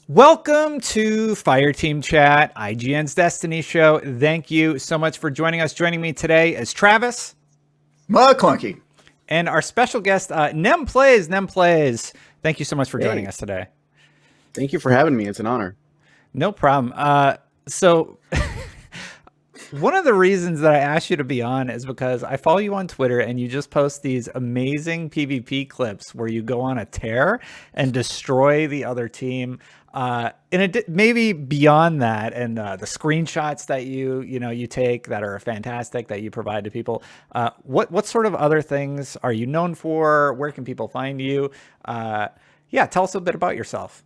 Welcome to Fireteam Chat, IGN's Destiny show. Thank you so much for joining us. Joining me today is Travis Clunky. and our special guest, NemPlays. NemPlays, thank you so much for joining Hey, us today. thank you for having me. It's an honor. No problem. So one of the reasons that I asked you to be on is because I follow you on Twitter and you just post these amazing PvP clips where you go on a tear and destroy the other team. And maybe beyond that, and the screenshots that you take that are fantastic that you provide to people. What sort of other things are you known for? Where can people find you? Yeah, tell us a bit about yourself.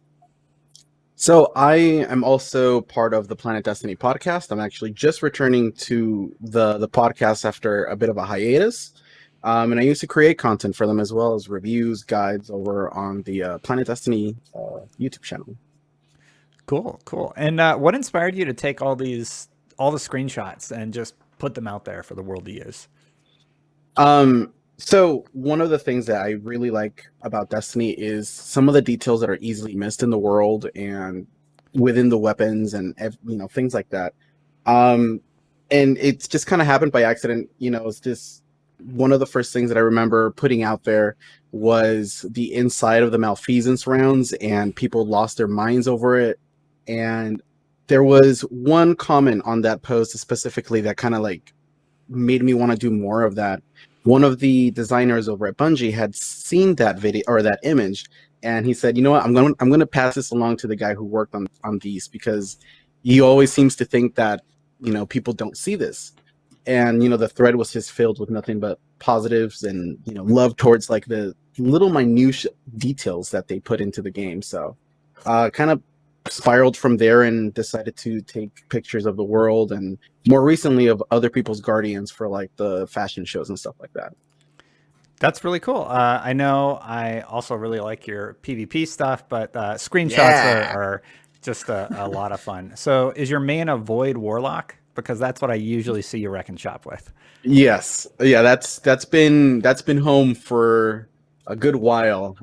So I am also part of the Planet Destiny podcast. I'm actually just returning to the podcast after a bit of a hiatus. And I used to create content for them as well as reviews, guides over on the Planet Destiny YouTube channel. Cool. And what inspired you to take all the screenshots and just put them out there for the world to use? So one of the things that I really like about Destiny is some of the details that are easily missed in the world and within the weapons and things like that. And it's just kind of happened by accident. It's just one of the first things that I remember putting out there was the inside of the malfeasance rounds, and people lost their minds over it. And there was one comment on that post specifically that kind of like made me want to do more of that. One of the designers over at Bungie had seen that video or that image, and he said, "You know what? I'm going to pass this along to the guy who worked on these, because he always seems to think that people don't see this." And the thread was just filled with nothing but positives and love towards like the little minute details that they put into the game. So kind of spiraled from there and decided to take pictures of the world and more recently of other people's guardians for like the fashion shows and stuff like that. That's really cool. I know I also really like your PvP stuff, but screenshots Yeah. are just a lot of fun. So is your main a Void Warlock? Because that's what I usually see you wreck and shop with. Yes, yeah, that's been home for a good while.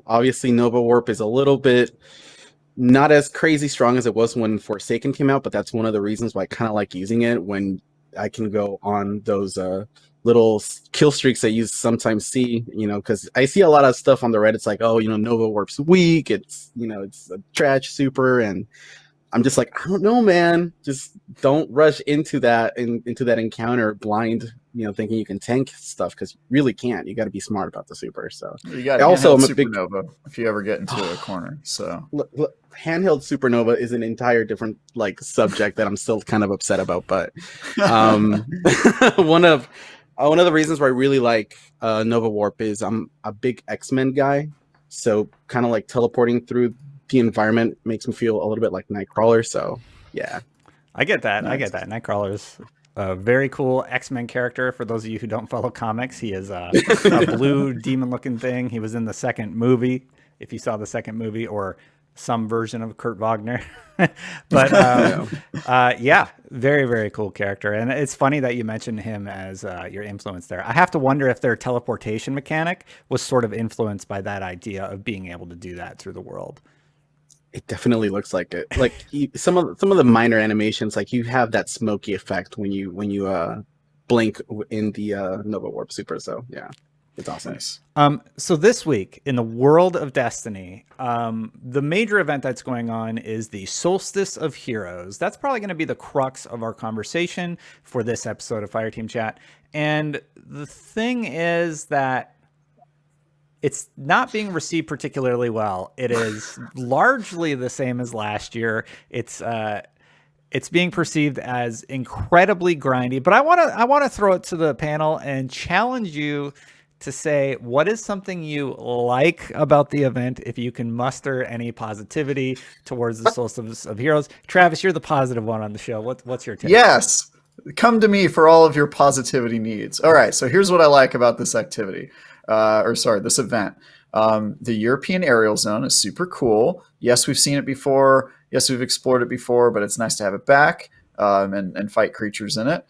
Obviously Nova Warp is a little bit not as crazy strong as it was when Forsaken came out, but that's one of the reasons why I kind of like using it when I can go on those little kill streaks that you sometimes see, because I see a lot of stuff on the Reddit. It's like, oh, Nova Warp's weak. It's a trash super, and I'm just like, I don't know, man. Just don't rush into that encounter blind, thinking you can tank stuff, because you really can't. You got to be smart about the super. So You got also, I'm a big supernova if you ever get into a corner. So look, handheld supernova is an entire different like subject that I'm still kind of upset about. But one of the reasons why I really like Nova Warp is I'm a big X-Men guy, so kind of like teleporting through the environment makes me feel a little bit like Nightcrawler. So yeah. I get that. nice. I get that. Nightcrawler's a very cool X-Men character. For those of you who don't follow comics, he is a blue demon-looking thing. He was in the second movie, if you saw the second movie, or some version of Kurt Wagner. But yeah, very, very cool character. And it's funny that you mentioned him as your influence there. I have to wonder if their teleportation mechanic was sort of influenced by that idea of being able to do that through the world. It definitely looks like it. Like some of the minor animations, like you have that smoky effect when you blink in the Nova Warp Super. So yeah, it's awesome. Nice. So this week in the world of Destiny, the major event that's going on is the Solstice of Heroes. That's probably going to be the crux of our conversation for this episode of Fireteam Chat. And the thing is that it's not being received particularly well. It is largely the same as last year. It's being perceived as incredibly grindy. But I want to throw it to the panel and challenge you to say what is something you like about the event, if you can muster any positivity towards the Solstice of Heroes. Travis, you're the positive one on the show. What's your take? Yes. Come to me for all of your positivity needs. All right. So here's what I like about this activity. This event. The European aerial zone is super cool. Yes, we've seen it before. Yes, we've explored it before, but it's nice to have it back and fight creatures in it.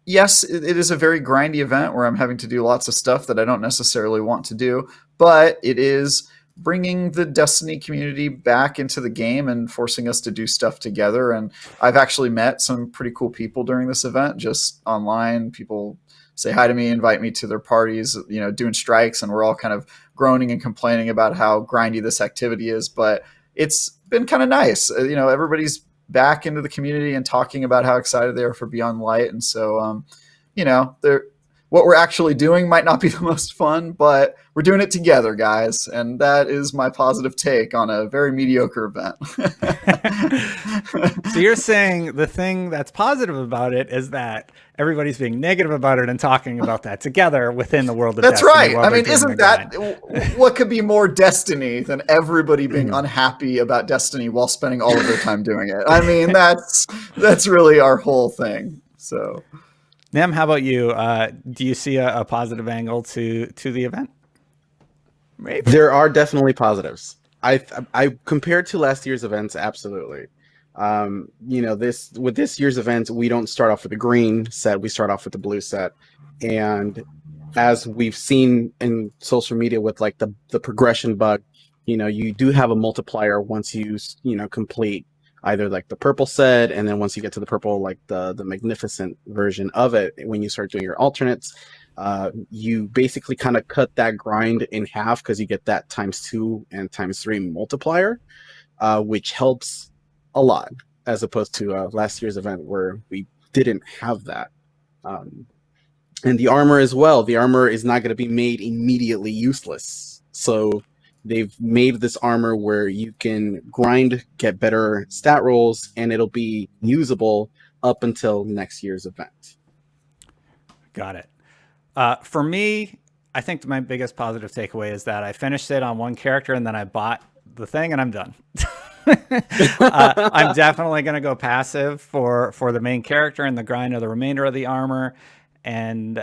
Yes, it is a very grindy event where I'm having to do lots of stuff that I don't necessarily want to do, but it is bringing the Destiny community back into the game and forcing us to do stuff together. And I've actually met some pretty cool people during this event, just online. People say hi to me, invite me to their parties, doing strikes, and we're all kind of groaning and complaining about how grindy this activity is. But it's been kind of nice. Everybody's back into the community and talking about how excited they are for Beyond Light. And so, what we're actually doing might not be the most fun, but we're doing it together, guys. And that is my positive take on a very mediocre event. So you're saying the thing that's positive about it is that everybody's being negative about it and talking about that together within the world of That's Destiny. right. I mean, isn't that what could be more Destiny than everybody being unhappy about Destiny while spending all of their time doing it? I mean, that's really our whole thing. So, Nem, how about you? Do you see a positive angle to the event? Maybe. There are definitely positives. I compared to last year's events, absolutely. With this year's event, we don't start off with the green set; we start off with the blue set. And as we've seen in social media with like the progression bug, you do have a multiplier once you complete either like the purple set, and then once you get to the purple, like the magnificent version of it, when you start doing your alternates, you basically kind of cut that grind in half because you get that ×2 and ×3 multiplier, which helps a lot as opposed to last year's event where we didn't have that. And the armor as well. The armor is not going to be made immediately useless. So they've made this armor where you can grind, get better stat rolls, and it'll be usable up until next year's event. Got it. For me, I think my biggest positive takeaway is that I finished it on one character and then I bought the thing and I'm done. I'm definitely going to go passive for the main character and the grind of the remainder of the armor. And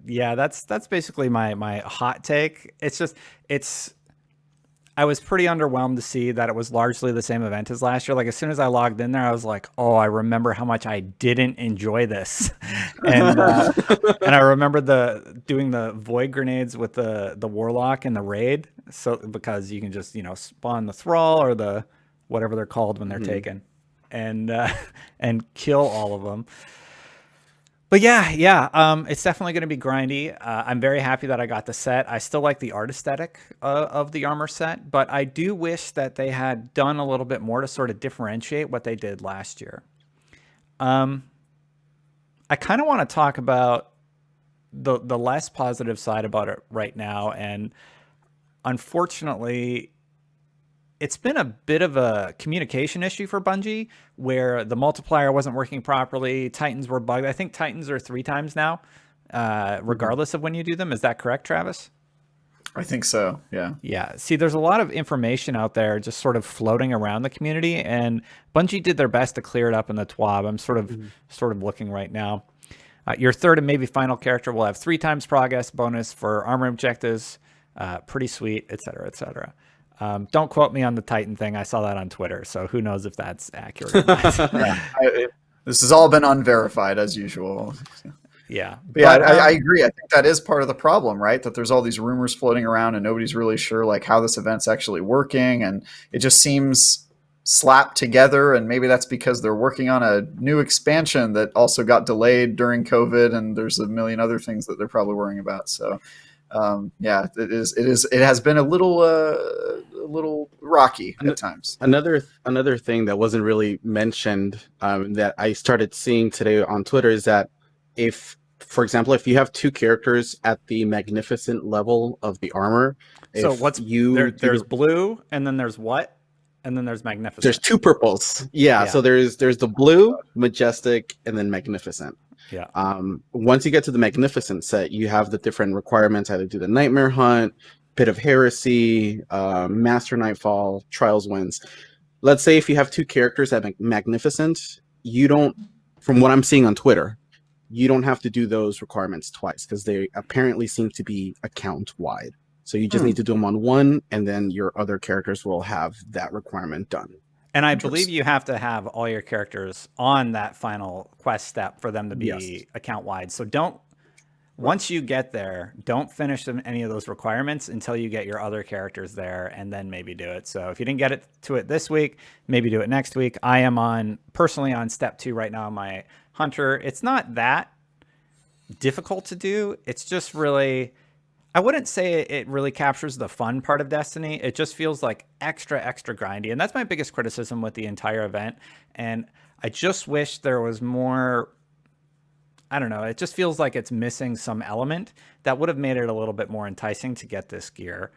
yeah, that's basically my hot take. I was pretty underwhelmed to see that it was largely the same event as last year. Like, as soon as I logged in there, I was like, oh, I remember how much I didn't enjoy this. And I remember doing the void grenades with the warlock in the raid. So, because you can just, spawn the thrall or the whatever they're called when they're taken and kill all of them. But yeah, it's definitely going to be grindy. I'm very happy that I got the set. I still like the art aesthetic of the armor set, but I do wish that they had done a little bit more to sort of differentiate what they did last year. I kind of want to talk about the less positive side about it right now, and unfortunately, it's been a bit of a communication issue for Bungie where the multiplier wasn't working properly. Titans were bugged. I think Titans are 3 times now, regardless of when you do them. Is that correct, Travis? I think so. Yeah. Yeah. See, there's a lot of information out there just sort of floating around the community, and Bungie did their best to clear it up in the TWAB. I'm sort of looking right now. Your third and maybe final character will have 3 times progress bonus for armor objectives. Pretty sweet, et cetera, et cetera. Don't quote me on the Titan thing. I saw that on Twitter, so who knows if that's accurate or not. This has all been unverified as usual. Yeah. But I agree. I think that is part of the problem, right? That there's all these rumors floating around and nobody's really sure like how this event's actually working, and it just seems slapped together. And maybe that's because they're working on a new expansion that also got delayed during COVID, and there's a million other things that they're probably worrying about. So yeah, it has been a little rocky at times. Another thing that wasn't really mentioned that I started seeing today on Twitter is that for example, if you have 2 characters at the magnificent level of the armor, so there's blue, and then there's what? And then there's magnificent. There's 2 purples. Yeah. So there's the blue, majestic, and then magnificent. Yeah. Once you get to the magnificent set, you have the different requirements, either do the nightmare hunt, pit of heresy, master nightfall, trials wins. Let's say if you have 2 characters at magnificent, you don't, from what I'm seeing on Twitter, you don't have to do those requirements twice because they apparently seem to be account wide. So you just need to do them on one, and then your other characters will have that requirement done. And I believe you have to have all your characters on that final quest step for them to be account wide. So once you get there, don't finish any of those requirements until you get your other characters there, and then maybe do it. So if you didn't get it to it this week, maybe do it next week. I am personally on step 2 right now, my hunter. It's not that difficult to do. It's just really, I wouldn't say it really captures the fun part of Destiny. It just feels like extra grindy. And that's my biggest criticism with the entire event. And I just wish there was more, I don't know, it just feels like it's missing some element that would have made it a little bit more enticing to get this gear.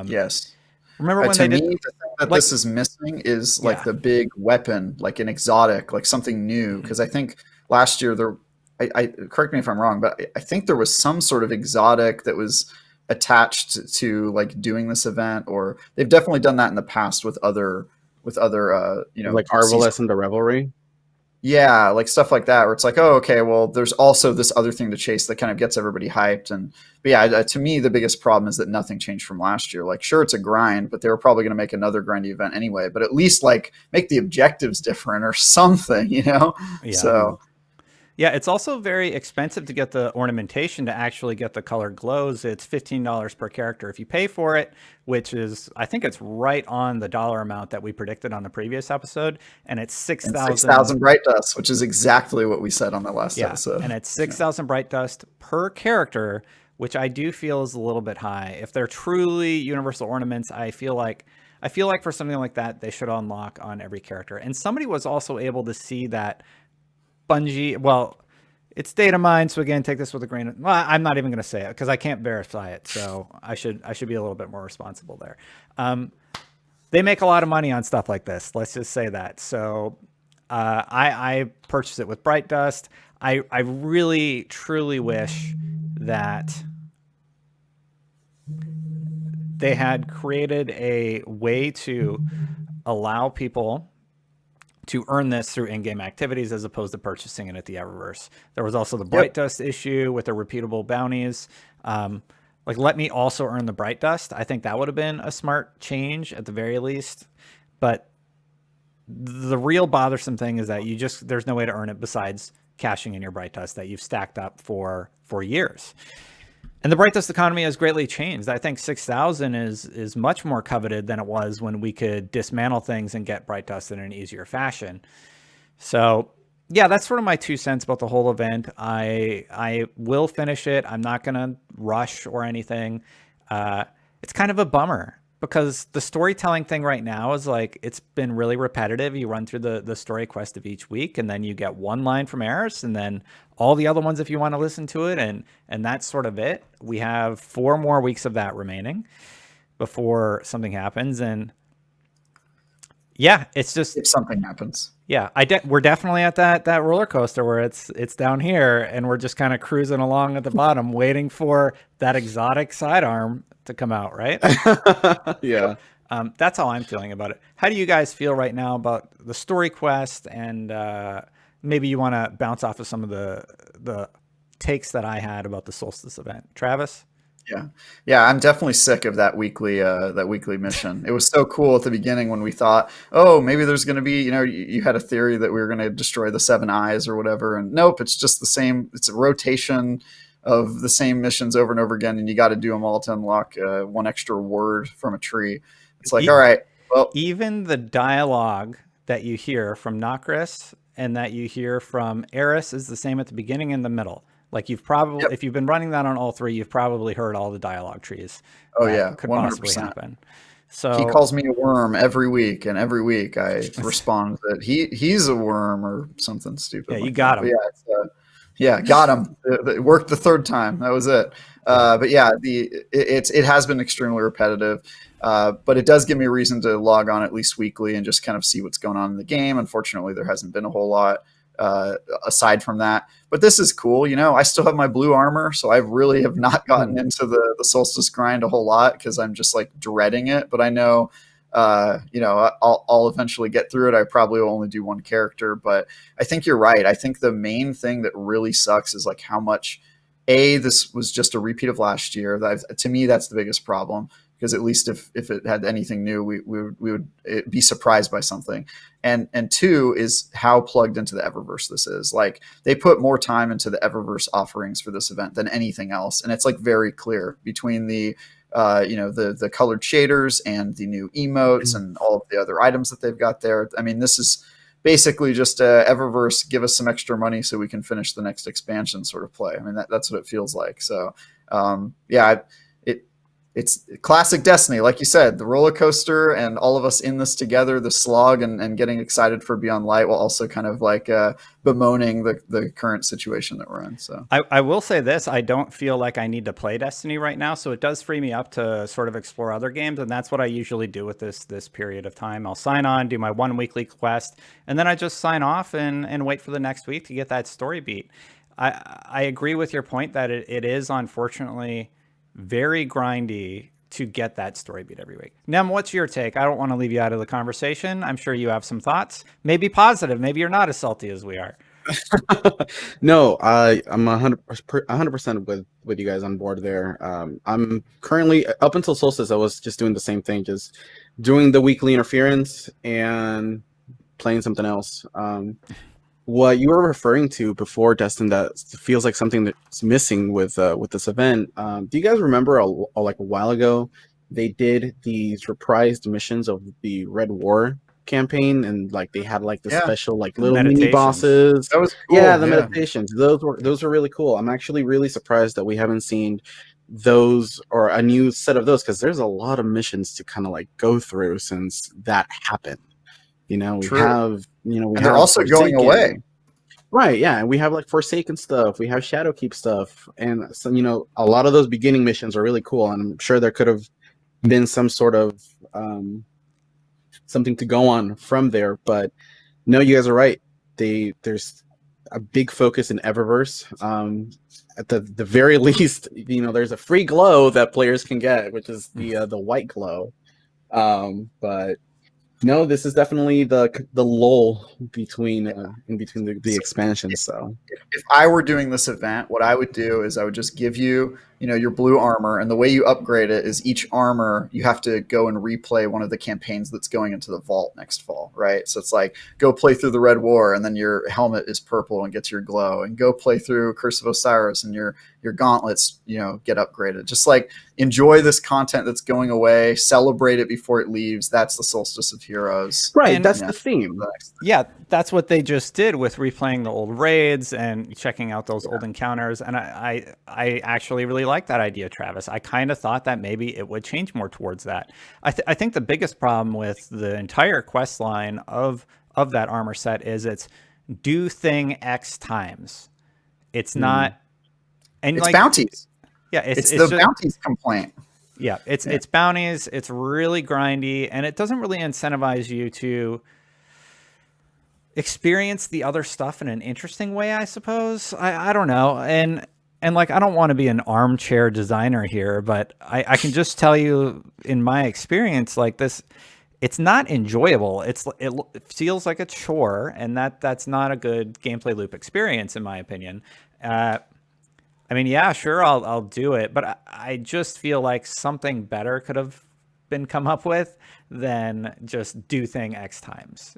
Yes. Remember when to they me, did the thing that this is missing is like the big weapon, like an exotic, like something new. Because I think last year I correct me if I'm wrong, but I think there was some sort of exotic that was attached to like doing this event, or they've definitely done that in the past with other like Arbalest and the Revelry. Yeah, like stuff like that, where it's like, oh, okay, well, there's also this other thing to chase that kind of gets everybody hyped. But yeah, to me, the biggest problem is that nothing changed from last year. Like, sure, it's a grind, but they were probably going to make another grindy event anyway. But at least like make the objectives different or something, you know? Yeah. So yeah, it's also very expensive to get the ornamentation to actually get the color glows. It's $15 per character if you pay for it, which is, I think it's right on the dollar amount that we predicted on the previous episode. And it's 6,000 bright dust, which is exactly what we said on the last episode. And it's 6,000 bright dust per character, which I do feel is a little bit high. If they're truly universal ornaments, I feel like for something like that, they should unlock on every character. And somebody was also able to see that Bungie, well, it's data mine, so again, take this with a grain of, well, I'm not even going to say it because I can't verify it, so I should be a little bit more responsible there. They make a lot of money on stuff like this, let's just say that. So I purchased it with Bright Dust. I really, truly wish that they had created a way to allow people to earn this through in-game activities as opposed to purchasing it at the Eververse. There was also the Bright Dust issue with the repeatable bounties. Like, let me also earn the Bright Dust. I think that would have been a smart change at the very least. But the real bothersome thing is that there's no way to earn it besides cashing in your Bright Dust that you've stacked up for years. And the Bright Dust economy has greatly changed. I think 6,000 is much more coveted than it was when we could dismantle things and get Bright Dust in an easier fashion. So, yeah, that's sort of my 2 cents about the whole event. I will finish it. I'm not going to rush or anything. It's kind of a bummer because the storytelling thing right now is like, it's been really repetitive. You run through the story quest of each week, and then you get one line from Eris, and then all the other ones if you want to listen to it, and that's sort of it. We have 4 more weeks of that remaining before something happens, and yeah, it's just if something happens. Yeah, we're definitely at that roller coaster where it's down here, and we're just kind of cruising along at the bottom, waiting for that exotic sidearm to come out, right? Yeah. That's how I'm feeling about it. How do you guys feel right now about the story quest? And maybe you want to bounce off of some of the takes that I had about the Solstice event. Travis? Yeah, I'm definitely sick of that weekly mission. It was so cool at the beginning when we thought, oh, maybe there's going to be, you had a theory that we were going to destroy the 7 eyes or whatever, and nope, it's just the same. It's a rotation of the same missions over and over again, and you got to do them all to unlock 1 extra word from a tree. It's like, all right, well, even the dialogue that you hear from Nokris and that you hear from Eris is the same at the beginning and the middle. Like, you've probably, if you've been running that on all 3, you've probably heard all the dialogue trees. Oh yeah, could 100%. possibly happen. So he calls me a worm every week, and every week I respond that he's a worm or something stupid. Yeah, you got him. Yeah, got him. It worked the 3rd time. That was it. But yeah, it has been extremely repetitive, but it does give me a reason to log on at least weekly and just kind of see what's going on in the game. Unfortunately, there hasn't been a whole lot aside from that. But this is cool. I still have my blue armor, so I really have not gotten into the Solstice grind a whole lot because I'm just like dreading it. But I know, I'll eventually get through it. I probably will only do 1 character, but I think you're right. I think the main thing that really sucks is like how much this was just a repeat of last year. To me, that's the biggest problem. because at least if it had anything new, we would be surprised by something. And two is how plugged into the Eververse this is. Like, they put more time into the Eververse offerings for this event than anything else, and it's like very clear between the the colored shaders and the new emotes and all of the other items that they've got there. I mean, this is basically just Eververse, give us some extra money so we can finish the next expansion sort of play. I mean, that's what it feels like. So it's classic Destiny, like you said, the roller coaster and all of us in this together, the slog, and getting excited for Beyond Light, while also kind of like bemoaning the current situation that we're in. So I will say this, I don't feel like I need to play Destiny right now, so it does free me up to sort of explore other games, and that's what I usually do with this period of time. I'll sign on, do my 1 weekly quest, and then I just sign off and wait for the next week to get that story beat. I agree with your point that it is unfortunately very grindy to get that story beat every week. Nem, what's your take? I don't want to leave you out of the conversation. I'm sure you have some thoughts, maybe positive. Maybe you're not as salty as we are. No, I'm 100% with you guys on board there. I'm currently, up until Solstice, I was just doing the same thing, just doing the weekly interference and playing something else. What you were referring to before, Destin, that feels like something that's missing with this event. Do you guys remember like a while ago they did these reprised missions of the Red War campaign, and like they had like the special like little mini bosses? That was cool. Yeah, the meditations. Those were really cool. I'm actually really surprised that we haven't seen those or a new set of those, because there's a lot of missions to kind of like go through since that happened. We have, and they're also going away. Right, yeah. And we have like Forsaken stuff, we have Shadowkeep stuff, and some, a lot of those beginning missions are really cool. And I'm sure there could have been some sort of something to go on from there. But no, you guys are right. There's a big focus in Eververse. At the very least, there's a free glow that players can get, which is the white glow. But no, this is definitely the lull between in between the expansions. So if I were doing this event, what I would do is I would just give you, your blue armor, and the way you upgrade it is each armor you have to go and replay one of the campaigns that's going into the vault next fall, right? So it's like, go play through the Red War, and then your helmet is purple and gets your glow, and go play through Curse of Osiris, and your gauntlets, get upgraded. Just like, enjoy this content that's going away, celebrate it before it leaves. That's the Solstice of Heroes, right? And that's the theme. Yeah, that's what they just did with replaying the old raids and checking out those old encounters. And I actually really like that idea, Travis. I kind of thought that maybe it would change more towards that. I think the biggest problem with the entire quest line of that armor set is it's do thing X times. It's not, and it's like bounties. Yeah, it's the bounties complaint. Yeah, it's bounties. It's really grindy, and it doesn't really incentivize you to experience the other stuff in an interesting way, I suppose. I don't know. And like, I don't want to be an armchair designer here, but I can just tell you in my experience, like this, it's not enjoyable. It feels like a chore, and that's not a good gameplay loop experience, in my opinion. I mean, yeah, sure, I'll do it, but I just feel like something better could have been come up with than just do thing X times.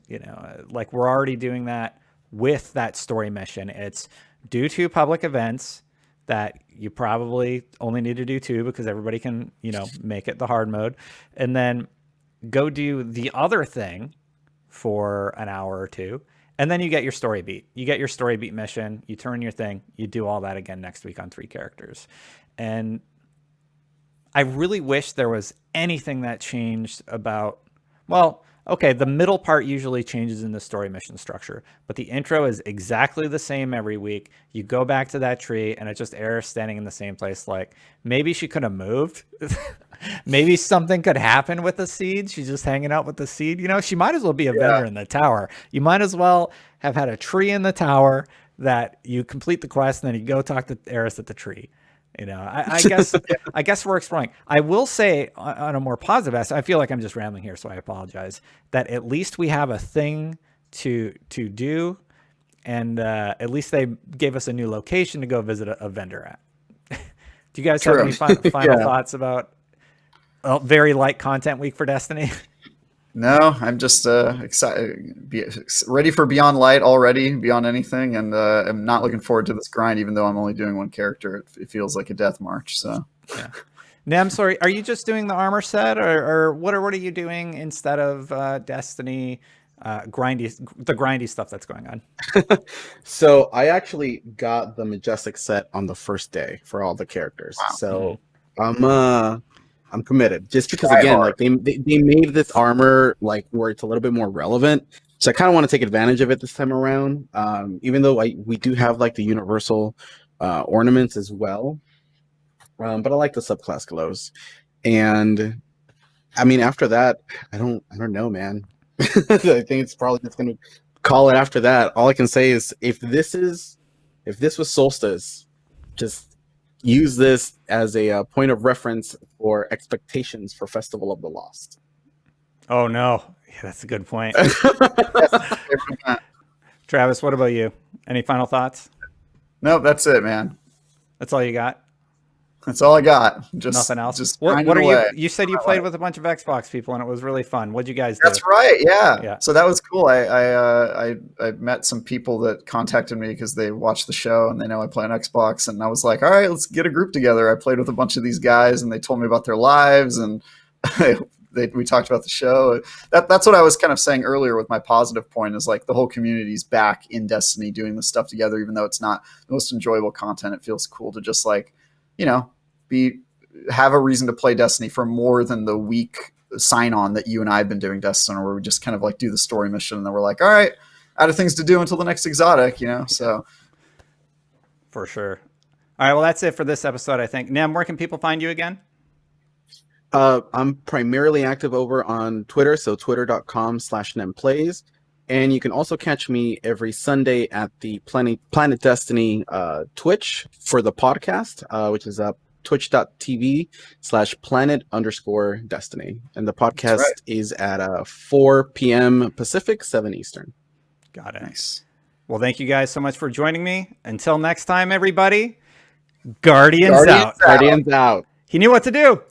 Like, we're already doing that with that story mission. It's do 2 public events that you probably only need to do 2 because everybody can, make it the hard mode, and then go do the other thing for an hour or 2. And then you get your story beat. You get your story beat mission. You turn your thing. You do all that again next week on 3 characters. And I really wish there was anything that changed about, well, okay, the middle part usually changes in the story mission structure, but the intro is exactly the same every week. You go back to that tree, and it's just Eris standing in the same place. Like, maybe she could have moved. Maybe something could happen with the seed. She's just hanging out with the seed. She might as well be a vendor in the tower. You might as well have had a tree in the tower that you complete the quest, and then you go talk to Eris at the tree. I guess I guess we're exploring. I will say, on a more positive aspect, I feel like I'm just rambling here, so I apologize, that at least we have a thing to do, and at least they gave us a new location to go visit a vendor at. Do you guys have any final thoughts about Very light content week for Destiny. No, I'm just ready for Beyond Light already, beyond anything, and I'm not looking forward to this grind. Even though I'm only doing one character, it feels like a death march. So, Yeah. Nem, sorry, are you just doing the armor set, or what are you doing instead of Destiny the grindy stuff that's going on? So I actually got the Majestic set on the first day for all the characters. Wow. So I'm committed, just because Try again, hard. like they made this armor like where it's a little bit more relevant. So I kind of want to take advantage of it this time around. Even though we do have like the universal ornaments as well, but I like the subclass glows. And I mean, after that, I don't know, man. I think it's probably just going to call it after that. All I can say is if this was Solstice, just use this as a point of reference for expectations for Festival of the Lost. Oh no, yeah, that's a good point. Yes, Travis, what about you? Any final thoughts? nope, that's it, man. That's all you got? That's all I got. Just Nothing else? Just What grinding are away. you said you played with a bunch of Xbox people and it was really fun. What'd you guys do? That's right. Yeah. Yeah. So that was cool. I met some people that contacted me because they watched the show and they know I play on Xbox, and I was like, all right, let's get a group together. I played with a bunch of these guys and they told me about their lives, and we talked about the show. That's what I was kind of saying earlier with my positive point, is like the whole community's back in Destiny doing this stuff together, even though it's not the most enjoyable content. It feels cool to just like, have a reason to play Destiny for more than the week sign on that you and I have been doing Destiny, where we just kind of like do the story mission and then we're like, all right, out of things to do until the next exotic, so. For sure. All right, well, that's it for this episode, I think. Nem, where can people find you again? I'm primarily active over on Twitter, so twitter.com/NemPlays. And you can also catch me every Sunday at the Planet Destiny Twitch for the podcast, which is up twitch.tv/planet_destiny. And the podcast is at 4 p.m. Pacific, 7 Eastern. Got it. Nice. Well, thank you guys so much for joining me. Until next time, everybody, Guardians out. Guardians out. He knew what to do.